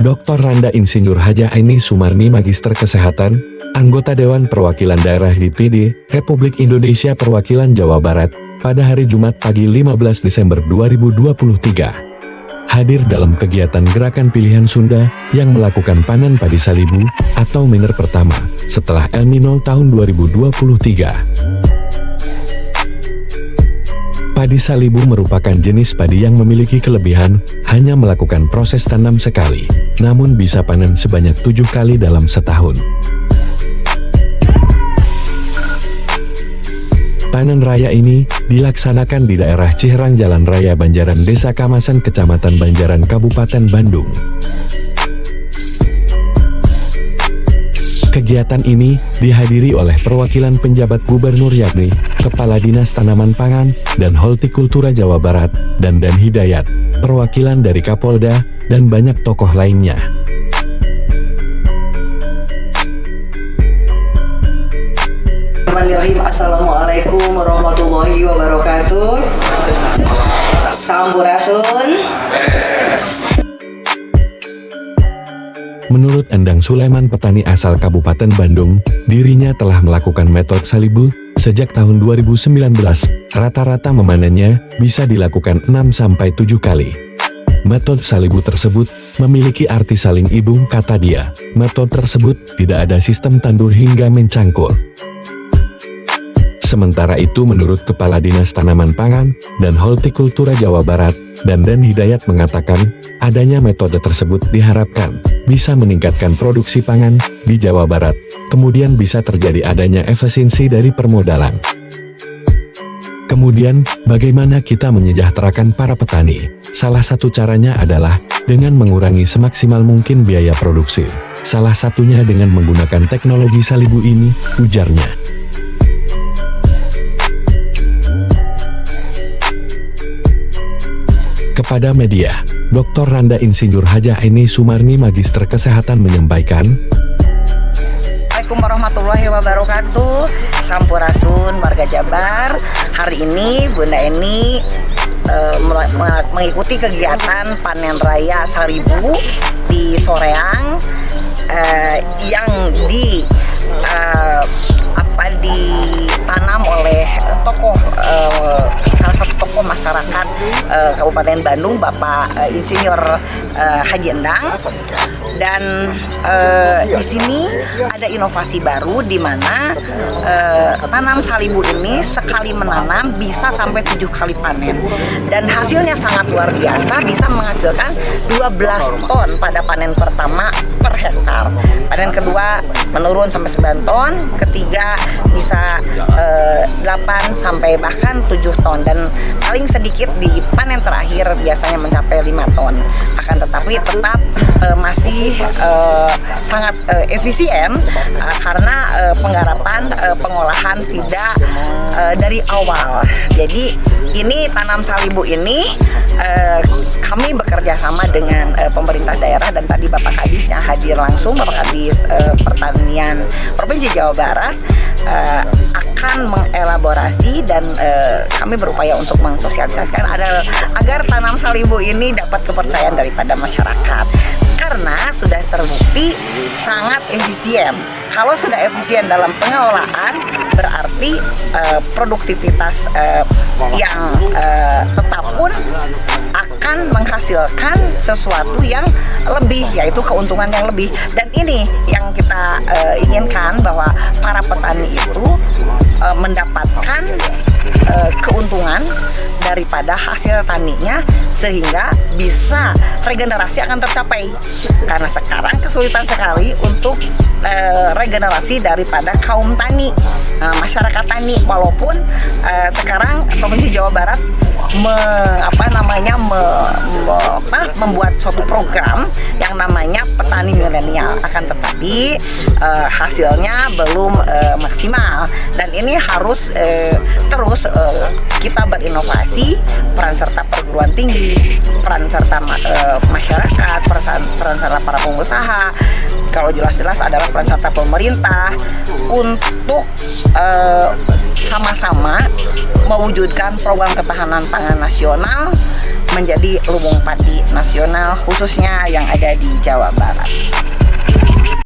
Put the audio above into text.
Dr. Randa Insinyur Haja Aini Sumarni Magister Kesehatan, anggota Dewan Perwakilan Daerah DPD, Republik Indonesia Perwakilan Jawa Barat, pada hari Jumat pagi 15 Desember 2023. Hadir dalam kegiatan Gerakan Pilihan Sunda yang melakukan panen padi salibu atau miner pertama setelah El Nino tahun 2023. Padi salibu merupakan jenis padi yang memiliki kelebihan hanya melakukan proses tanam sekali, namun bisa panen sebanyak 7 kali dalam setahun. Panen raya ini dilaksanakan di daerah Ciherang Jalan Raya Banjaran Desa Kamasan Kecamatan Banjaran Kabupaten Bandung. Kegiatan ini dihadiri oleh perwakilan penjabat gubernur yakni Kepala Dinas Tanaman Pangan dan Hortikultura Jawa Barat dan Hidayat, perwakilan dari Kapolda, dan banyak tokoh lainnya. Assalamualaikum warahmatullahi wabarakatuh. Sampurasun. Menurut Endang Sulaiman, petani asal Kabupaten Bandung, dirinya telah melakukan metode salibu sejak tahun 2019. Rata-rata memanennya bisa dilakukan 6-7 kali. Metode salibu tersebut memiliki arti saling ibu, kata dia. Metode tersebut tidak ada sistem tandur hingga mencangkul. Sementara itu menurut Kepala Dinas Tanaman Pangan dan Hortikultura Jawa Barat, dan Hidayat mengatakan, adanya metode tersebut diharapkan bisa meningkatkan produksi pangan di Jawa Barat, kemudian bisa terjadi adanya efisiensi dari permodalan. Kemudian, bagaimana kita menyejahterakan para petani? Salah satu caranya adalah dengan mengurangi semaksimal mungkin biaya produksi. Salah satunya dengan menggunakan teknologi salibu ini, ujarnya. Kepada media, Dr. Randa Insinyur Haja Aini Sumarni Magister Kesehatan menyampaikan, Assalamualaikum warahmatullahi wabarakatuh. Sampurasun warga Jabar. Hari ini Bunda Eni mengikuti kegiatan panen raya salibu di Soreang yang ditanam oleh tokoh salah satu tokoh masyarakat Kabupaten Bandung, Bapak Insinyur Haji Endang. Dan di sini ada inovasi baru di mana tanam salibu ini sekali menanam bisa sampai 7 kali panen, dan hasilnya sangat luar biasa, bisa menghasilkan 12 ton pada panen pertama per hektar. Panen kedua menurun sampai 9 ton, ketiga bisa 8 sampai bahkan 7 ton, dan paling sedikit di panen terakhir biasanya mencapai 5 ton. Akan tetapi tetap masih sangat efisien karena penggarapan pengolahan tidak dari awal. Jadi ini tanam salibu ini kami bekerja sama dengan pemerintah daerah, dan tadi Bapak Kadisnya hadir langsung, Bapak Kadis Pertanian Provinsi Jawa Barat akan mengelaborasi, dan kami berupaya untuk mensosialisasikan agar tanam salibu ini dapat kepercayaan daripada masyarakat, karena sudah terbukti sangat efisien. Kalau sudah efisien dalam pengelolaan, berarti produktivitas yang tetap pun akan menghasilkan sesuatu yang lebih, yaitu keuntungan yang lebih. Dan ini yang kita inginkan, bahwa para petani itu mendapatkan keuntungan daripada hasil taninya, sehingga bisa regenerasi akan tercapai. Karena sekarang kesulitan sekali untuk regenerasi daripada kaum tani, masyarakat tani, walaupun sekarang Provinsi Jawa Barat membuat suatu program yang namanya petani milenial, akan tetapi hasilnya belum maksimal, dan ini harus terus kita berinovasi, peran serta perguruan tinggi, peran serta masyarakat, peran serta para pengusaha, kalau jelas-jelas adalah peran serta pemerintah untuk sama-sama mewujudkan program ketahanan pangan nasional menjadi lumbung padi nasional khususnya yang ada di Jawa Barat.